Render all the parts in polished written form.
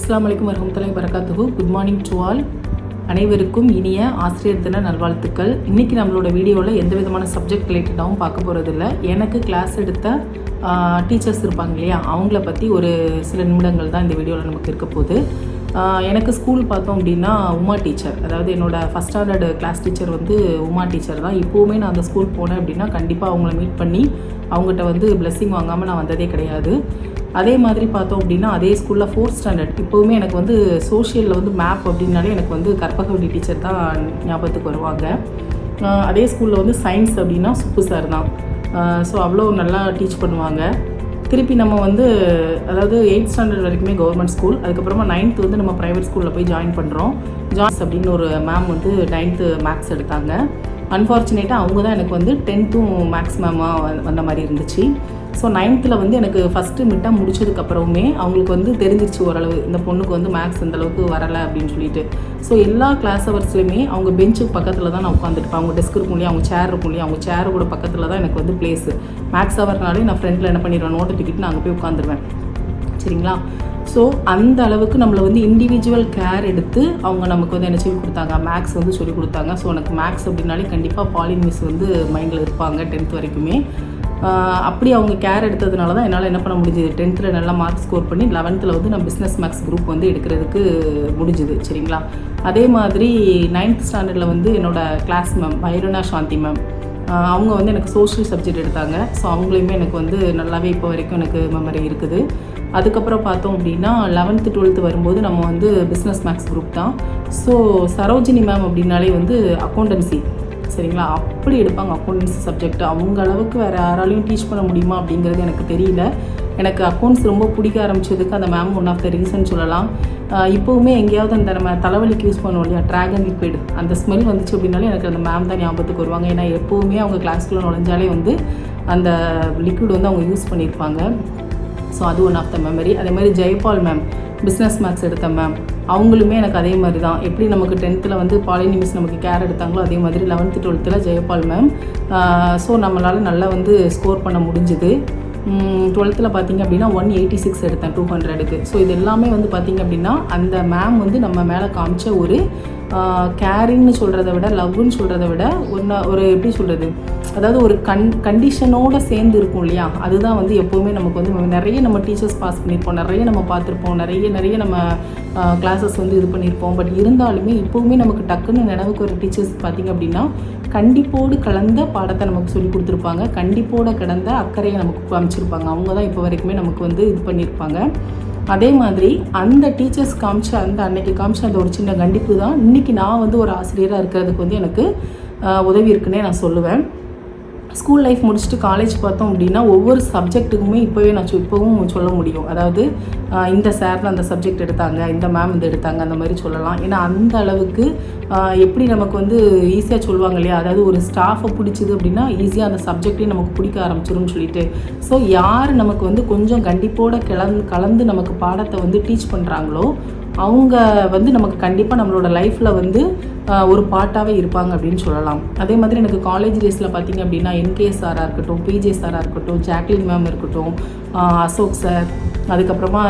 அஸ்ஸலாமு அலைக்கும் வரஹ்மத்துல்லாஹி வபரகாத்துஹு. Good morning to all. அனைவருக்கும் இனிய ஆசிரியர் தின நல்வாழ்த்துக்கள். இன்றைக்கி நம்மளோட வீடியோவில் எந்த விதமான சப்ஜெக்ட் ரிலேட்டடாகவும் பார்க்க போகிறதில்ல. எனக்கு கிளாஸ் எடுத்த டீச்சர்ஸ் இருப்பாங்க இல்லையா, அவங்கள பற்றி ஒரு சில நிமிடங்கள் தான் இந்த வீடியோவில் நமக்கு இருக்க போகுது. எனக்கு ஸ்கூல் பார்த்தோம் அப்படின்னா உமா டீச்சர், அதாவது என்னோடய ஃபஸ்ட் ஸ்டாண்டர்டு கிளாஸ் டீச்சர் வந்து உமா டீச்சர் தான். இப்போவுமே நான் அந்த ஸ்கூல் போனேன் அப்படின்னா கண்டிப்பாக அவங்கள மீட் பண்ணி அவங்ககிட்ட வந்து பிளெஸ்ஸிங் வாங்காமல் நான் வந்ததே கிடையாது. அதே மாதிரி பார்த்தோம் அப்படின்னா அதே ஸ்கூலில் 4th ஸ்டாண்டர்ட் இப்போவுமே எனக்கு வந்து சோஷியலில் வந்து மேப் அப்படின்னாலே எனக்கு வந்து கற்பகவல்லி டீச்சர் தான் ஞாபகத்துக்கு வருவாங்க. அதே ஸ்கூலில் வந்து சயின்ஸ் அப்படின்னா சுப்பு சார் தான். ஸோ அவ்வளோ நல்லா டீச் பண்ணுவாங்க. திருப்பி நம்ம வந்து அதாவது 8th ஸ்டாண்டர்ட் வரைக்குமே கவர்மெண்ட் ஸ்கூல், அதுக்கப்புறமா 9th வந்து நம்ம ப்ரைவேட் ஸ்கூலில் போய் ஜாயின் பண்ணுறோம். ஜான்ஸ் அப்படின்னு ஒரு மேம் வந்து 9th மேக்ஸ் எடுத்தாங்க. அன்ஃபார்ச்சுனேட்டாக அவங்க தான் எனக்கு வந்து 10th மேக்ஸ் மேமாக வந்த மாதிரி இருந்துச்சு. ஸோ 9th வந்து எனக்கு ஃபஸ்ட்டு மிட்டம் முடிச்சதுக்கப்புறமே அவங்களுக்கு வந்து தெரிஞ்சிருச்சு ஓரளவு இந்த பொண்ணுக்கு வந்து மேக்ஸ் அந்தளவுக்கு வரலை அப்படின்னு சொல்லிட்டு. ஸோ எல்லா கிளாஸ் ஹவர்ஸ்லையுமே அவங்க பெஞ்சுக்கு பக்கத்தில் தான் நான் உட்காந்துருப்பேன். அவங்க டெஸ்க் இருக்கும் இல்லையா, அவங்க சேர் இருக்கும் இல்லையா, அவங்க சேரு கூட பக்கத்தில் தான் எனக்கு வந்து பிளேஸு. மேக்ஸ் ஹவர்னாலே நான் ஃப்ரெண்டில் என்ன பண்ணிடுவேன், நோட்டை தூக்கிட்டு நான் அங்கே போய் உட்காந்துருவேன். சரிங்களா? ஸோ அந்த அளவுக்கு நம்மளை வந்து இண்டிவிஜுவல் கேர் எடுத்து அவங்க நமக்கு வந்து என்ன சொல்லி கொடுத்தாங்க, மேக்ஸ் வந்து சொல்லி கொடுத்தாங்க. ஸோ எனக்கு மேக்ஸ் அப்படின்னாலே கண்டிப்பாக பாலின் மிஸ் வந்து மைண்டில் இருப்பாங்க 10th வரைக்குமே. அப்படி அவங்க கேர் எடுத்ததுனால தான் என்னால் என்ன பண்ண முடிஞ்சுது, 10th நல்லா மார்க் ஸ்கோர் பண்ணி 11th வந்து நான் பிஸ்னஸ் மேக்ஸ் குரூப் வந்து எடுக்கிறதுக்கு முடிஞ்சுது. சரிங்களா? அதே மாதிரி 9th ஸ்டாண்டர்டில் வந்து என்னோடய கிளாஸ் மேம் பைரோனா சாந்தி மேம், அவங்க வந்து எனக்கு சோஷியல் சப்ஜெக்ட் எடுத்தாங்க. ஸோ அவங்களையுமே எனக்கு வந்து நல்லாவே இப்போ வரைக்கும் எனக்கு மெமரி இருக்குது. அதுக்கப்புறம் பார்த்தோம் அப்படின்னா 11th 12th வரும்போது நம்ம வந்து பிஸ்னஸ் மேக்ஸ் குரூப் தான். ஸோ சரோஜினி மேம் அப்படின்னாலே வந்து அக்கௌண்டன்சி, சரிங்களா, அப்படி எடுப்பாங்க அக்கௌண்டன்சி சப்ஜெக்ட். அவங்க அளவுக்கு வேறு யாராலையும் டீச் பண்ண முடியுமா அப்படிங்கிறது எனக்கு தெரியல. எனக்கு அக்கௌண்ட்ஸ் ரொம்ப பிடிக்க ஆரம்பிச்சதுக்கு அந்த ma'am one of the reason சொல்லலாம். இப்போவுமே எங்கேயாவது அந்த நம்ம தலைவலிக்கு யூஸ் பண்ணுவோம் இல்லையா, ட்ராகன் லிக்விட், அந்த ஸ்மெல் வந்துச்சு அப்படின்னாலே எனக்கு அந்த மேம் தான் ஞாபகத்துக்கு வருவாங்க. ஏன்னா எப்போவுமே அவங்க கிளாஸ்க்குள்ளே நுழைஞ்சாலே வந்து அந்த லிக்விட் வந்து அவங்க யூஸ் பண்ணியிருப்பாங்க. ஸோ அது ஒன் ஆஃப் த மெமரி. அதே மாதிரி ஜெயபால் மேம் பிஸ்னஸ் மேக்ஸ் எடுத்த மேம், அவங்களுமே எனக்கு அதே மாதிரி தான். எப்படி நமக்கு 10th வந்து பாலினி மிஸ் நமக்கு கேர் எடுத்தாங்களோ அதே மாதிரி 11th 12th Jayapal ma'am. So நம்மளால் நல்லா வந்து ஸ்கோர் பண்ண முடிஞ்சுது. 12th பார்த்திங்க அப்படின்னா 186 எடுத்தேன் 200க்கு. ஸோ இது எல்லாமே வந்து பார்த்திங்க அப்படின்னா அந்த மேம் வந்து நம்ம மேலே காமிச்ச ஒரு கேரிங்னு சொல்கிறத விட, லவ்னு சொல்கிறத விட ஒரு எப்படி சொல்கிறது, அதாவது ஒரு கண்டிஷனோடு சேர்ந்து இருக்கும் இல்லையா, அதுதான் வந்து எப்போவுமே நமக்கு வந்து நிறைய நம்ம டீச்சர்ஸ் பாஸ் பண்ணியிருப்போம், நிறைய நம்ம பார்த்துருப்போம், நிறைய நம்ம கிளாஸஸ் வந்து இது பண்ணியிருப்போம். பட் இருந்தாலுமே இப்போவுமே நமக்கு டக்குன்னு நினைவுக்கு ஒரு டீச்சர்ஸ் பார்த்திங்க அப்படின்னா கண்டிப்போடு கலந்த பாடத்தை நமக்கு சொல்லி கொடுத்துருப்பாங்க, கண்டிப்போடு கடந்த அக்கறையை நமக்கு காமிச்சிருப்பாங்க. அவங்க தான் இப்போ வரைக்குமே நமக்கு வந்து இது பண்ணியிருப்பாங்க. அதே மாதிரி அந்த டீச்சர்ஸ் காமிச்ச அன்னைக்கு காமிச்ச அந்த ஒரு சின்ன கண்டிப்பு தான் இன்றைக்கி நான் வந்து ஒரு ஆசிரியராக இருக்கிறதுக்கு வந்து எனக்கு உதவி இருக்குன்னே நான் சொல்லுவேன். ஸ்கூல் லைஃப் முடிச்சுட்டு காலேஜ் பார்த்தோம் அப்படின்னா ஒவ்வொரு சப்ஜெக்ட்டுக்குமே இப்போவும் சொல்ல முடியும். அதாவது இந்த சார் அந்த சப்ஜெக்ட் எடுத்தாங்க, இந்த மேம் இது எடுத்தாங்க, அந்த மாதிரி சொல்லலாம். ஏன்னா அந்த அளவுக்கு எப்படி நமக்கு வந்து ஈஸியாக சொல்லுவாங்க இல்லையா, அதாவது ஒரு ஸ்டாஃபை பிடிச்சிது அப்படின்னா ஈஸியாக அந்த சப்ஜெக்டையும் நமக்கு பிடிக்க ஆரம்பிச்சிரும்னு சொல்லிட்டு. ஸோ யார் நமக்கு வந்து கொஞ்சம் கண்டிப்போடு கலந்து நமக்கு பாடத்தை வந்து டீச் பண்ணுறாங்களோ அவங்க வந்து நமக்கு கண்டிப்பாக நம்மளோட லைஃப்பில் வந்து ஒரு பார்ட்டாகவே இருப்பாங்க அப்படின்னு சொல்லலாம். அதே மாதிரி எனக்கு காலேஜ் டேஸில் பார்த்திங்க அப்படின்னா என்கேஎஸ் சாராக இருக்கட்டும், பிஜே சாராக இருக்கட்டும், ஜாக்லின் மேம் இருக்கட்டும், அசோக் சார், அதுக்கப்புறமா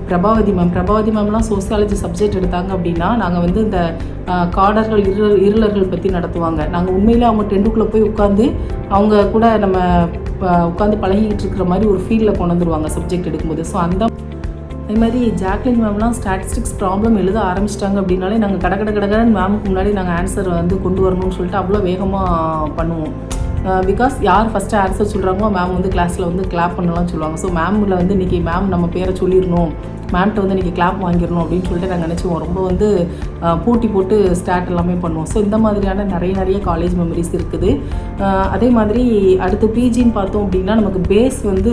பிரபாவதி மேம்லாம் சோசியாலஜி சப்ஜெக்ட் எடுத்தாங்க அப்படின்னா நாங்கள் வந்து இந்த காடர்கள் இருளர்கள் பற்றி நடத்துவாங்க. நாங்கள் உண்மையிலே அவங்க டென்ட்டுக்குள்ளே போய் உட்காந்து அவங்க கூட நம்ம உட்காந்து பழகிக்கிட்டு இருக்கிற மாதிரி ஒரு ஃபீல்டில் கொண்டு வந்துடுவாங்க சப்ஜெக்ட் எடுக்கும்போது. ஸோ அதே மாதிரி ஜாக்லின் மேம்லாம் ஸ்டாட்டிஸ்டிக்ஸ் ப்ராப்ளம் எழுத ஆரம்பிச்சிட்டாங்க அப்படின்னாலே நாங்கள் கடன்னு மேமுக்கு முன்னாடி நாங்கள் ஆன்சர் வந்து கொண்டு வரணும்னு சொல்லிட்டு அவ்வளோ வேகமாக பண்ணுவோம். பிகாஸ் யார் ஃபஸ்ட்டு ஆன்சர் சொல்கிறாங்களோ மேம் வந்து கிளாஸில் வந்து கிளாப் பண்ணலாம் சொல்லுவாங்க. ஸோ மேமில் வந்து இன்றைக்கி மேம் நம்ம பேரை சொல்லிடணும், மேம்கிட்ட வந்து இன்றைக்கி கிளாப் வாங்கிடணும் அப்படின்னு சொல்லிட்டு நாங்கள் நினச்சிவோம். ரொம்ப வந்து போட்டி போட்டு ஸ்டார்ட் எல்லாமே பண்ணுவோம். ஸோ இந்த மாதிரியான நிறைய காலேஜ் மெமரிஸ் இருக்குது. அதே மாதிரி அடுத்து பிஜின்னு பார்த்தோம் அப்படின்னா நமக்கு பேஸ் வந்து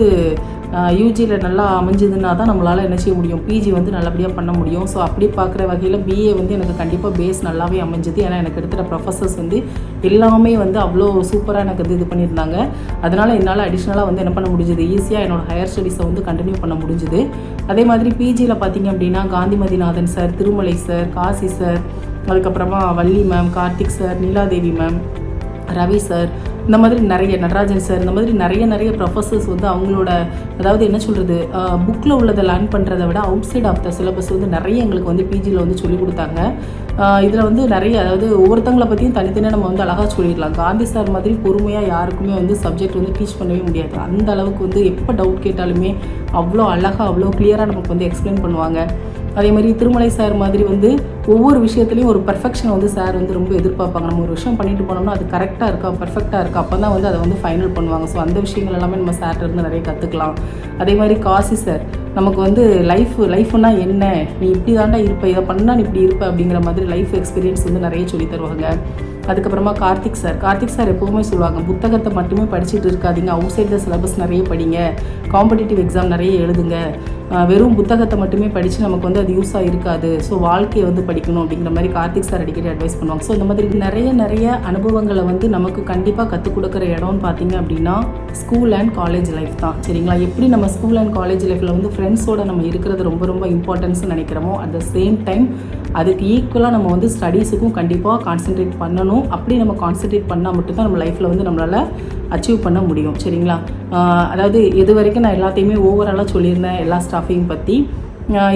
யூஜியில் நல்லா அமைஞ்சதுன்னா தான் நம்மளால் என்ன செய்ய முடியும், பிஜி வந்து நல்லபடியாக பண்ண முடியும். ஸோ அப்படி பார்க்குற வகையில் பிஏ வந்து எனக்கு கண்டிப்பாக பேஸ் நல்லாவே அமைஞ்சது. ஏன்னா எனக்கு எடுத்துகிற ப்ரொஃபஸர்ஸ் வந்து எல்லாமே வந்து அவ்வளோ சூப்பராக எனக்கு வந்து இது பண்ணியிருந்தாங்க. அதனால் என்னால் அடிஷ்னலாக வந்து என்ன பண்ண முடிஞ்சுது, ஈஸியாக என்னோடய ஹையர் ஸ்டடீஸை வந்து கண்டினியூ பண்ண முடிஞ்சுது. அதே மாதிரி பிஜியில் பார்த்திங்க அப்படின்னா Kanthimathinathan sir, Thirumalai sir, Kasi sir, அதுக்கப்புறமா Valli ma'am, Karthik sir, Neeladevi ma'am, Ravi sir, இந்த மாதிரி நிறைய நடராஜன் சார், இந்த மாதிரி நிறைய ப்ரொஃபஸர்ஸ் வந்து அவங்களோட அதாவது என்ன சொல்கிறது, புக்கில் உள்ளதை லேர்ன் பண்ணுறதை விட outside of the syllabus வந்து நிறைய எங்களுக்கு வந்து பிஜியில் வந்து சொல்லிக் கொடுத்தாங்க. இதில் வந்து நிறைய அதாவது ஒவ்வொருத்தங்களை பற்றியும் தனித்தனியாக நம்ம வந்து அழகாக சொல்லிடலாம். காந்தி சார் மாதிரி பொறுமையாக யாருக்குமே வந்து சப்ஜெக்ட் வந்து டீச் பண்ணவே முடியாது. அந்த அளவுக்கு வந்து எப்போ டவுட் கேட்டாலுமே அவ்வளோ அழகாக அவ்வளோ கிளியராக நமக்கு வந்து எக்ஸ்பிளைன் பண்ணுவாங்க. அதே மாதிரி திருமலை சார் மாதிரி வந்து ஒவ்வொரு விஷயத்துலையும் ஒரு பர்ஃபெக்ஷனை வந்து சார் வந்து ரொம்ப எதிர்பார்ப்பாங்க. நம்ம ஒரு விஷயம் பண்ணிட்டு போனோம்னா அது கரெக்டாக இருக்கா, பர்ஃபெக்டாக இருக்கா, அப்போ தான் வந்து அதை வந்து ஃபைனல் பண்ணுவாங்க. ஸோ அந்த விஷயங்கள் எல்லாமே நம்ம சார்ட்ட இருந்து நிறைய கற்றுக்கலாம். அதே மாதிரி காசி சார் நமக்கு வந்து லைஃப்னா என்ன, நீ இப்படி தாண்டா இருப்ப, இதை பண்ணால் நீ இப்படி இருப்ப அப்படிங்கிற மாதிரி லைஃப் எக்ஸ்பீரியன்ஸ் வந்து நிறைய சொல்லி தருவாங்க. அதுக்கப்புறமா கார்த்திக் சார் எப்போவுமே சொல்லுவாங்க, புத்தகத்தை மட்டுமே படிச்சுட்டு இருக்காதீங்க, அவுட் சைட் த சிலபஸ் நிறைய படிங்க, காம்படிட்டிவ் எக்ஸாம் நிறைய எழுதுங்க, வெறும் புத்தகத்தை மட்டுமே படித்து நமக்கு வந்து அது யூஸாக இருக்காது, ஸோ வாழ்க்கையை வந்து படிக்கணும் அப்படிங்கிற மாதிரி கார்த்திக் சார் அடிக்கடி அட்வைஸ் பண்ணுவாங்க. ஸோ இந்த மாதிரி நிறைய அனுபவங்களை வந்து நமக்கு கண்டிப்பாக கற்றுக் கொடுக்குற இடம்னு பார்த்தீங்க அப்படின்னா ஸ்கூல் அண்ட் காலேஜ் லைஃப் தான். சரிங்களா? எப்படி நம்ம ஸ்கூல் அண்ட் காலேஜ் லைஃப்பில் வந்து ஃப்ரெண்ட்ஸோடு நம்ம இருக்கிறது ரொம்ப இம்பார்ட்டன்ஸ்னு நினைக்கிறோமோ, அட் த சேம் டைம் அதுக்கு ஈக்குவலாக நம்ம வந்து ஸ்டடீஸுக்கும் கண்டிப்பாக கான்சென்ட்ரேட் பண்ணணும். அப்படி நம்ம கான்சென்ட்ரேட் பண்ணால் மட்டும்தான் நம்ம லைஃப்பில் வந்து நம்மளால் அச்சீவ் பண்ண முடியும். சரிங்களா? அதாவது இது வரைக்கும் நான் எல்லாத்தையுமே ஓவராலாக சொல்லியிருந்தேன் எல்லா ஸ்டாஃபையும் பற்றி.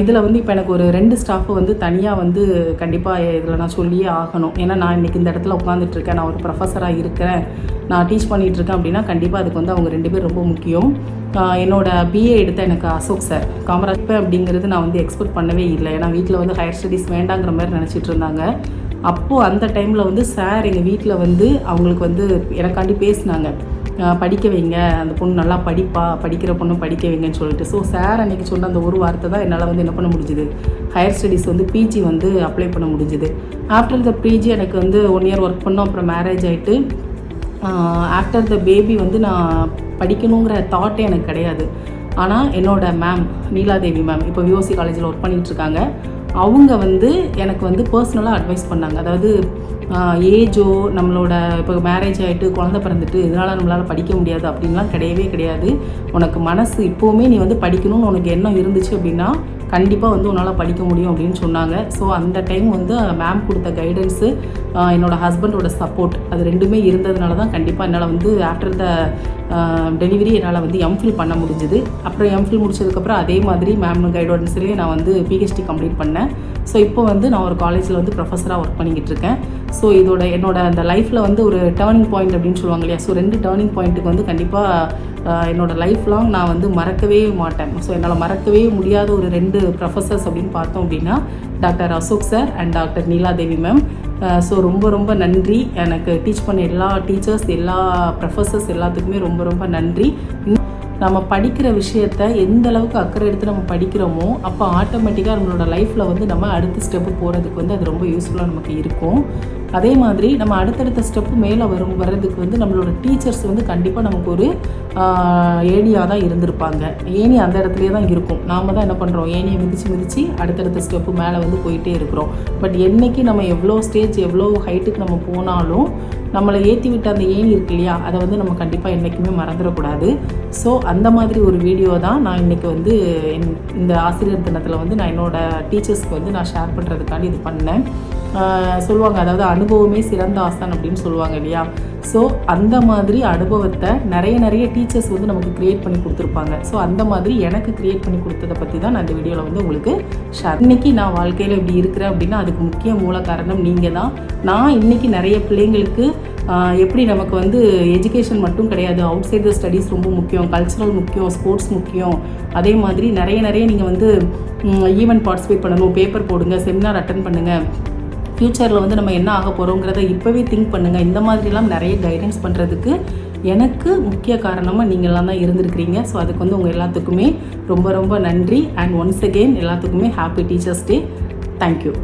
இதில் வந்து இப்போ எனக்கு ஒரு 2 ஸ்டாஃபை வந்து தனியாக வந்து கண்டிப்பாக இதில் நான் சொல்லியே ஆகணும். ஏன்னா நான் இன்றைக்கி இந்த இடத்துல உட்காந்துட்ருக்கேன், நான் ஒரு ப்ரொஃபஸராக இருக்கிறேன், நான் டீச் பண்ணிகிட்ருக்கேன் அப்படின்னா கண்டிப்பாக அதுக்கு வந்து அவங்க 2 பேர் ரொம்ப முக்கியம். என்னோடய பிஏ எடுத்த எனக்கு அசோக் சார் காமராஜ் அப்படிங்கிறது நான் வந்து எக்ஸ்பெக்ட் பண்ணவே இல்லை. ஏன்னா வீட்டில் வந்து ஹையர் ஸ்டடீஸ் வேண்டாங்கிற மாதிரி நினச்சிட்டு இருந்தாங்க. அப்போது அந்த டைமில் வந்து சார் எங்கள் வீட்டில் வந்து அவங்களுக்கு வந்து எனக்காண்டி பேசினாங்க, படிக்க வைங்க, அந்த பொண்ணு நல்லா படிக்கிற பொண்ணு படிக்க வைங்கன்னு சொல்லிட்டு. ஸோ சார் அன்றைக்கி சொன்ன அந்த ஒரு வார்த்தை தான் என்னால் வந்து என்ன பண்ண முடிஞ்சுது, ஹையர் ஸ்டடீஸ் வந்து பிஜி வந்து அப்ளை பண்ண முடிஞ்சுது. ஆஃப்டர் த பிஜி எனக்கு வந்து 1 இயர் ஒர்க் பண்ணோம். அப்புறம் மேரேஜ் ஆகிட்டு ஆஃப்டர் த பேபி வந்து நான் படிக்கணுங்கிற தாட்டே எனக்கு கிடையாது. ஆனால் என்னோடய மேம் நீலாதேவி மேம் இப்போ விஓசி காலேஜில் ஒர்க் பண்ணிகிட்ருக்காங்க. அவங்க வந்து எனக்கு வந்து பர்சனலாக அட்வைஸ் பண்ணாங்க. அதாவது ஏஜோ நம்மளோட இப்போ மேரேஜ் ஆகிட்டு குழந்தை பிறந்துட்டு இதனால் நம்மளால் படிக்க முடியாது அப்படின்லாம் கிடையாது. உனக்கு மனசு இப்போவுமே நீ வந்து படிக்கணும்னு உனக்கு எண்ணம் இருந்துச்சு அப்படின்னா கண்டிப்பாக வந்து உன்னால் படிக்க முடியும் அப்படின்னு சொன்னாங்க. ஸோ அந்த டைம் வந்து மேம் கொடுத்த கைடன்ஸு, என்னோடய ஹஸ்பண்டோட சப்போர்ட், அது 2மே இருந்ததுனால தான் கண்டிப்பாக என்னால் வந்து ஆஃப்டர் த டெலிவரி என்னால் வந்து எம்ஃபில் பண்ண முடிஞ்சுது. அப்புறம் எம்ஃபில் முடிச்சதுக்கப்புறம் அதே மாதிரி மேம் கைடன்ஸ்லேயே நான் வந்து பிஹெச்டி கம்ப்ளீட் பண்ணேன். ஸோ இப்போ வந்து நான் ஒரு காலேஜில் வந்து ப்ரொஃபஸராக ஒர்க் பண்ணிக்கிட்டு இருக்கேன். ஸோ என்னோட அந்த லைஃப்பில் வந்து ஒரு டேர்னிங் பாயிண்ட் அப்படின்னு சொல்லுவாங்க இல்லையா, ஸோ 2 டேர்னிங் பாயிண்ட்டுக்கு வந்து கண்டிப்பாக என்னோடய லைஃப் லாங் நான் வந்து மறக்கவே மாட்டேன். ஸோ என்னால் மறக்கவே முடியாத ஒரு 2 ப்ரொஃபஸர்ஸ் அப்படின்னு பார்த்தோம் அப்படின்னா doctor Ashok sir and doctor Neeladevi ma'am. So ரொம்ப நன்றி. எனக்கு டீச் பண்ண எல்லா டீச்சர்ஸ், எல்லா ப்ரொஃபஸர்ஸ் எல்லாத்துக்குமே ரொம்ப நன்றி. நம்ம படிக்கிற விஷயத்த எந்த அளவுக்கு அக்கறை எடுத்து நம்ம படிக்கிறோமோ அப்போ ஆட்டோமேட்டிக்காக நம்மளோட லைஃப்பில் வந்து நம்ம அடுத்த ஸ்டெப்பு போகிறதுக்கு வந்து அது ரொம்ப யூஸ்ஃபுல்லாக நமக்கு இருக்கும். அதே மாதிரி நம்ம அடுத்தடுத்த ஸ்டெப்பு மேலே வர்றதுக்கு வந்து நம்மளோட டீச்சர்ஸ் வந்து கண்டிப்பாக நமக்கு ஒரு ஏணியாக தான் இருந்திருப்பாங்க. ஏணி அந்த இடத்துலையே தான் இருக்கும். நாம் தான் என்ன பண்ணுறோம், ஏணியை மிதித்து அடுத்தடுத்த ஸ்டெப்பு மேலே வந்து போயிட்டே இருக்கிறோம். பட் என்றைக்கு நம்ம எவ்வளோ ஸ்டேஜ் எவ்வளோ ஹைட்டுக்கு நம்ம போனாலும் நம்மளை ஏற்றி விட்ட அந்த ஏணி இருக்கு இல்லையா, அதை வந்து நம்ம கண்டிப்பாக என்றைக்குமே மறந்துடக்கூடாது. ஸோ அந்த மாதிரி ஒரு வீடியோ தான் நான் இன்றைக்கி வந்து இந்த ஆசிரியர் தினத்தில் வந்து நான் என்னோடய டீச்சர்ஸ்க்கு வந்து நான் ஷேர் பண்ணுறதுக்காண்டி இது பண்ணேன். சொல்லுவாங்க, அதாவது அனுபவமே சிறந்த ஆசான் அப்படின்னு சொல்லுவாங்க இல்லையா. ஸோ அந்த மாதிரி அனுபவத்தை நிறைய டீச்சர்ஸ் வந்து நமக்கு க்ரியேட் பண்ணி கொடுத்துருப்பாங்க. ஸோ அந்த மாதிரி எனக்கு க்ரியேட் பண்ணி கொடுத்ததை பற்றி தான் நான் இந்த வீடியோவில் வந்து உங்களுக்கு ஷேர். இன்றைக்கி நான் வாழ்க்கையில் இப்படி இருக்கிறேன் அப்படின்னா அதுக்கு முக்கிய மூல காரணம் நீங்கள் தான். நான் இன்றைக்கி நிறைய பிள்ளைங்களுக்கு எப்படி நமக்கு வந்து எஜுகேஷன் மட்டும் கிடையாது, அவுட் சைட் த ஸ்டடீஸ் ரொம்ப முக்கியம், கல்ச்சுரல் முக்கியம், ஸ்போர்ட்ஸ் முக்கியம். அதே மாதிரி நிறைய நீங்கள் வந்து ஈவெண்ட் பார்ட்டிசிபேட் பண்ணணும், பேப்பர் போடுங்க, செமினார் அட்டன் பண்ணுங்கள், ஃப்யூச்சரில் வந்து நம்ம என்ன ஆக போகிறோங்கிறத இப்போவே திங்க் பண்ணுங்கள். இந்த மாதிரிலாம் நிறைய கைடன்ஸ் பண்ணுறதுக்கு எனக்கு முக்கிய காரணமாக நீங்கள்லாம் தான் இருந்திருக்கிறீங்க. ஸோ அதுக்கு வந்து உங்கள் எல்லாத்துக்குமே ரொம்ப நன்றி. அண்ட் ஒன்ஸ் அகெயின் எல்லாத்துக்குமே ஹாப்பி டீச்சர்ஸ் டே. தேங்க்யூ.